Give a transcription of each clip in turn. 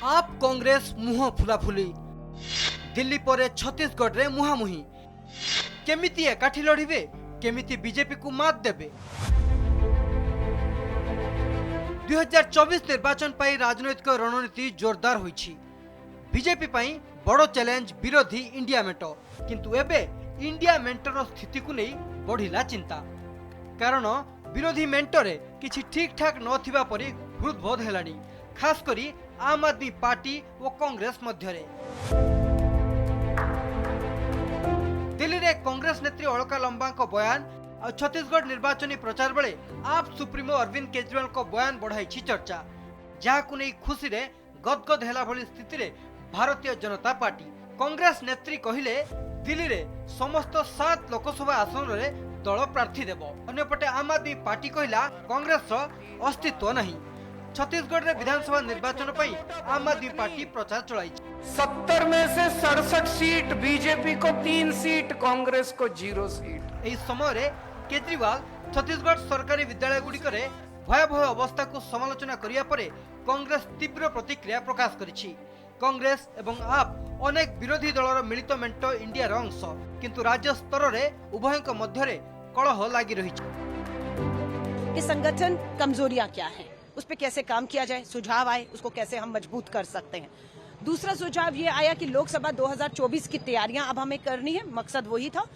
आप कांग्रेस मुह फुलाफुली दिल्ली पर छत्तीसगढ़ रे मुहामुही केमिति एकाठी लड़िबे केमिति बीजेपी को मात देबे 2024 निर्वाचन पाई राजनैतिक रणनीति जोरदार होईछि। बीजेपी पाई बड़ो चैलेंज विरोधी इंडिया मेंट किंतु एबे इंडिया मेंटर स्थिति को नहीं बढ़िला चिंता कारण विरोधी मेंटरे किछि ठीक ठाक नथिबा परि हृदबोध हेलानी खास करी आम आदमी पार्टी और कांग्रेस मध्यरे। दिल्ली रे कांग्रेस नेत्री अलका लंबा को बयान और छत्तीसगढ़ निर्वाचनी प्रचार बेले आप सुप्रीमो अरविंद केजरीवाल को बयान बढ़ाई चर्चा जहां नहीं खुशी रे गदगद हेला भली स्थिति रे भारतीय जनता पार्टी कांग्रेस नेत्री कहिले दिल्ली रे समस्त 7 लोकसभा आसन रे दल प्रार्थी देव अन्यपटे आम आदमी पार्टी कहला कांग्रेस अस्तित्व नहीं। छत्तीसगढ़ रे विधानसभा निर्वाचन पई आम आदमी पार्टी प्रचार चलाई 70 में से 67 सीट बीजेपी को 3 सीट कांग्रेस को 0 सीट। इस समय रे केजरीवाल छत्तीसगढ़ सरकारी विद्यालय गुड़िक भयावह अवस्था को समालोचना करिया परे कांग्रेस तीव्र प्रतिक्रिया प्रकाश करिछि। कांग्रेस एवं आप अनेक विरोधी दलर मिलित मेंट इंडिया अंश किंतु राज्य स्तर रे उभयक मध्यरे कलह लागी रही। कि संगठन कमजोरियां क्या हैं, उस पर कैसे काम किया जाए, सुझाव आए उसको कैसे हम मजबूत कर सकते हैं। दूसरा सुझाव ये आया कि लोकसभा 2024 की तैयारियां अब हमें करनी है, मकसद वही था।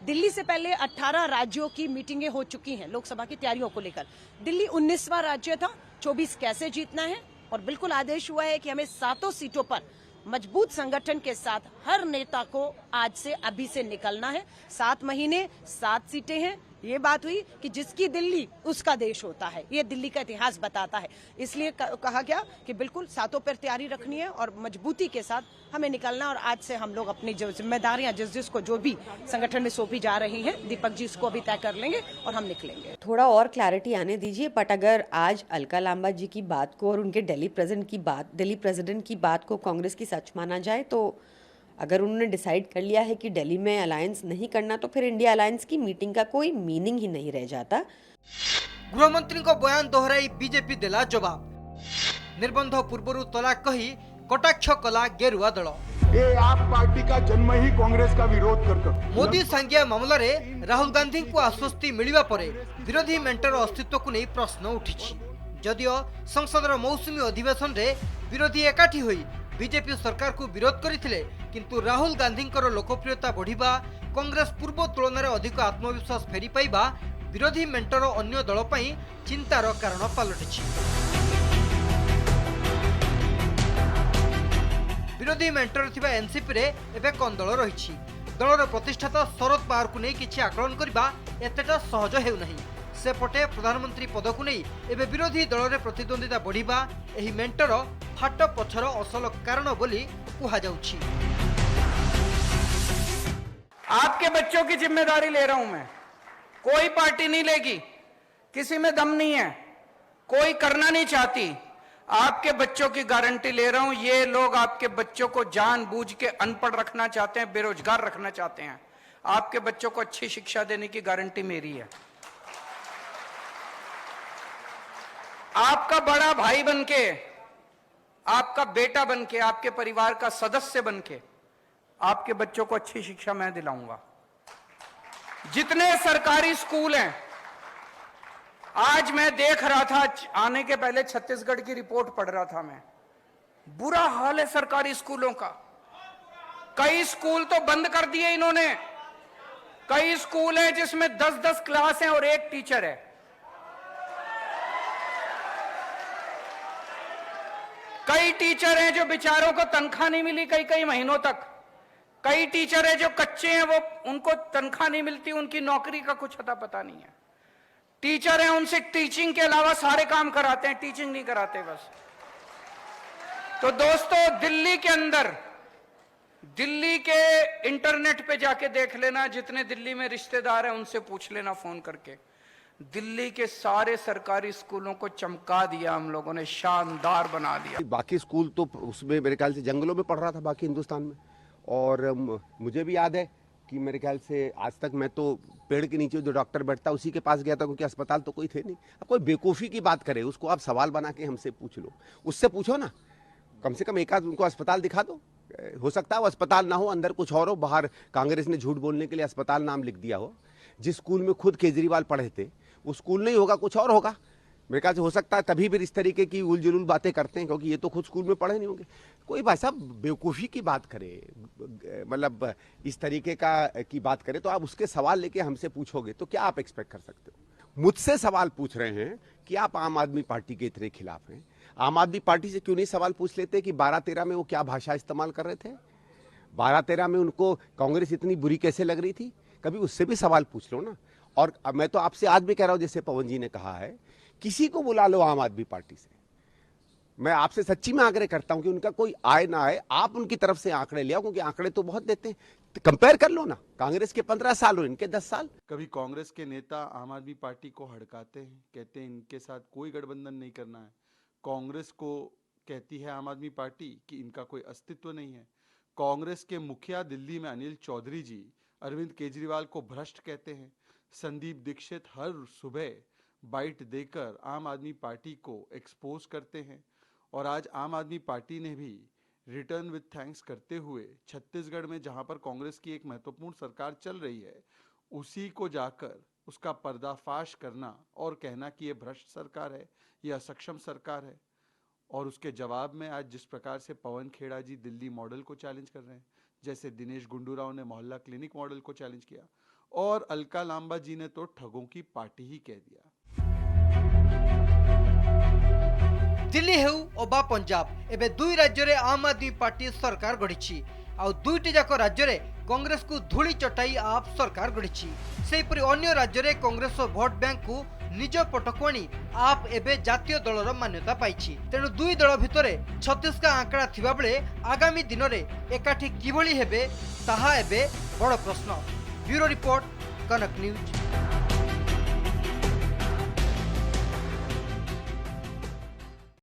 दिल्ली से पहले 18 राज्यों की मीटिंगें हो चुकी हैं लोकसभा की तैयारियों को लेकर। दिल्ली 19वां राज्य था, 24 कैसे जीतना है और बिल्कुल आदेश हुआ है कि हमें 7 सीटों पर मजबूत संगठन के साथ हर नेता को आज से अभी से निकलना है। 7 महीने 7 सीटें हैं। ये बात हुई कि जिसकी दिल्ली उसका देश होता है, ये दिल्ली का इतिहास बताता है। इसलिए कहा गया कि बिल्कुल 7 पर तैयारी रखनी है और मजबूती के साथ हमें निकलना। और आज से हम लोग अपनी जो जिम्मेदारियां जिसको जो भी संगठन में सौंपी जा रही हैं, दीपक जी इसको अभी तय कर लेंगे और हम निकलेंगे। थोड़ा और क्लैरिटी आने दीजिए। बट अगर आज अलका लांबा जी की बात को और उनके दिल्ली प्रेसिडेंट की बात को कांग्रेस की सच माना जाए तो अगर उन्होंने डिसाइड कर लिया है कि दिल्ली में अलायंस नहीं करना तो फिर इंडिया अलायंस की मीटिंग का कोई मीनिंग ही नहीं रह जाता। गृह मंत्री को बयान दोहराई बीजेपी देला जवाब। निर्बंध पूर्वरु तलाक कही कटाक्ष कला गेरुआ दल। ये आप पार्टी का जन्म ही कांग्रेस का विरोध कर मोदी सांगिया मामला रे राहुल गांधी को आश्वस्ति मिलिबा परे विरोधी मेंटर अस्तित्व को नहीं प्रश्न उठिछि। जदियो संसदर मौसुमी अधिवेशन रे विरोधी एकाठी होई बीजेपी सरकार को विरोध करथिले किंतु राहुल गांधी लोकप्रियता बढ़िबा कांग्रेस पूर्व तुलन अधिक आत्मविश्वास फेरी पाइबा विरोधी मेंटर अन्य दल पई चिंतार कारण पलटिछि। विरोधी मेंटर थिबा एनसीपी रे एबे कंदल रहिछि। दलर प्रतिष्ठाता शरद पवार को नहीं किछि आकलन करबा एतेटा सहज हेउ नहीं। सेपटे प्रधानमंत्री पद को नहीं एबे विरोधी दल रे प्रतिद्वंदिता बढ़िबा एही मेंटर फाट पछर असल कारण बोली कुहा जाउछि। आपके बच्चों की जिम्मेदारी ले रहा हूं मैं, कोई पार्टी नहीं लेगी, किसी में दम नहीं है, कोई करना नहीं चाहती। आपके बच्चों की गारंटी ले रहा हूं। ये लोग आपके बच्चों को जानबूझ के अनपढ़ रखना चाहते हैं, बेरोजगार रखना चाहते हैं। आपके बच्चों को अच्छी शिक्षा देने की गारंटी मेरी है। आपका बड़ा भाई बनके, आपका बेटा बनके, आपके परिवार का सदस्य बनके आपके बच्चों को अच्छी शिक्षा मैं दिलाऊंगा। जितने सरकारी स्कूल हैं, आज मैं देख रहा था, आने के पहले छत्तीसगढ़ की रिपोर्ट पढ़ रहा था मैं, बुरा हाल है सरकारी स्कूलों का। कई स्कूल तो बंद कर दिए इन्होंने। कई स्कूल हैं जिसमें 10-10 क्लास हैं और 1 टीचर है। कई टीचर हैं जो बेचारों को तनख्वाह नहीं मिली कई महीनों तक। कई टीचर हैं जो कच्चे हैं, वो उनको तनख्वाह नहीं मिलती, उनकी नौकरी का कुछ अता पता नहीं है। टीचर हैं, उनसे टीचिंग के अलावा सारे काम कराते हैं, टीचिंग नहीं कराते बस। तो दोस्तों, दिल्ली के अंदर, दिल्ली के इंटरनेट पे जाके देख लेना, जितने दिल्ली में रिश्तेदार हैं उनसे पूछ लेना फोन करके। दिल्ली के सारे सरकारी स्कूलों को चमका दिया हम लोगों ने, शानदार बना दिया। बाकी स्कूल तो उसमें मेरे ख्याल से जंगलों में पढ़ रहा था बाकी हिंदुस्तान में। और मुझे भी याद है कि मेरे ख्याल से आज तक मैं तो पेड़ के नीचे जो डॉक्टर बैठता उसी के पास गया था, क्योंकि अस्पताल तो कोई थे नहीं। अब कोई बेवकूफ़ी की बात करे, उसको आप सवाल बना के हमसे पूछ लो, उससे पूछो ना। कम से कम एक आध उनको अस्पताल दिखा दो। हो सकता है वो अस्पताल ना हो, अंदर कुछ और हो, बाहर कांग्रेस ने झूठ बोलने के लिए अस्पताल नाम लिख दिया हो। जिस स्कूल में खुद केजरीवाल पढ़े थे वो स्कूल नहीं होगा, कुछ और होगा। मेरे ख्याल से हो सकता है तभी भी इस तरीके की उलझुल बातें करते हैं, क्योंकि ये तो खुद स्कूल में पढ़े नहीं होंगे। कोई भाई साहब बेवकूफ़ी की बात करे, मतलब इस तरीके की बात करे, तो आप उसके सवाल लेके हमसे पूछोगे तो क्या आप एक्सपेक्ट कर सकते हो? मुझसे सवाल पूछ रहे हैं कि आप आम आदमी पार्टी के इतने खिलाफ हैं। आम आदमी पार्टी से क्यों नहीं सवाल पूछ लेते कि 12-13 में वो क्या भाषा इस्तेमाल कर रहे थे? 12-13 में उनको कांग्रेस इतनी बुरी कैसे लग रही थी? कभी उससे भी सवाल पूछ लो ना। और मैं तो आपसे आज भी कह रहा हूं, जैसे पवन जी ने कहा है, किसी को बुला लो आम आदमी पार्टी से। मैं आपसे सच्ची में आग्रह करता हूं कि उनका कोई आए ना आए, आप उनकी तरफ से आंकड़े ले आओ, क्योंकि आंकड़े तो बहुत देते हैं। तो कंपेयर कर लो ना, कांग्रेस के 15 साल और इनके 10 साल। कभी कांग्रेस के नेता आम आदमी पार्टी को हड़काते हैं, कहते हैं इनके साथ कोई गठबंधन नहीं करना है। कांग्रेस को कहती है आम आदमी पार्टी कि इनका कोई अस्तित्व नहीं है। कांग्रेस के मुखिया दिल्ली में अनिल चौधरी जी अरविंद केजरीवाल को भ्रष्ट कहते हैं। संदीप दीक्षित हर सुबह बाइट देकर आम आदमी पार्टी को एक्सपोज करते हैं। और आज आम आदमी पार्टी ने भी रिटर्न विद थैंक्स करते हुए छत्तीसगढ़ में, जहां पर कांग्रेस की एक महत्वपूर्ण सरकार चल रही है, उसी को जाकर उसका पर्दाफाश करना और कहना कि ये भ्रष्ट सरकार है, ये असक्षम सरकार है। और उसके जवाब में आज जिस प्रकार से पवन खेड़ा जी दिल्ली मॉडल को चैलेंज कर रहे हैं, जैसे दिनेश गुंडूराव ने मोहल्ला क्लिनिक मॉडल को चैलेंज किया, और अलका लांबा जी ने तो ठगों की पार्टी ही कह दिया। दिल्ली हेउ अबा पंजाब, एबे दुई राज्य रे आम आदमी पार्टी सरकार गढ़ी आउ दुईटी जाक राज्य रे कांग्रेस को धूली चटाई आप सरकार गढ़ी। सेहीपरि अन्य राज्य रे कांग्रेस भोट बैंक को निज पटकु आनी आप एबे जातीय दलर मान्यता पाइछि। तेणु दुई दल भितरे 36 का आंकड़ा थिबा बेले आगामी दिन में एकाठी किभली हेबे ताहा एबे बड़ प्रश्न। ब्यूरो रिपोर्ट, कनक न्यूज।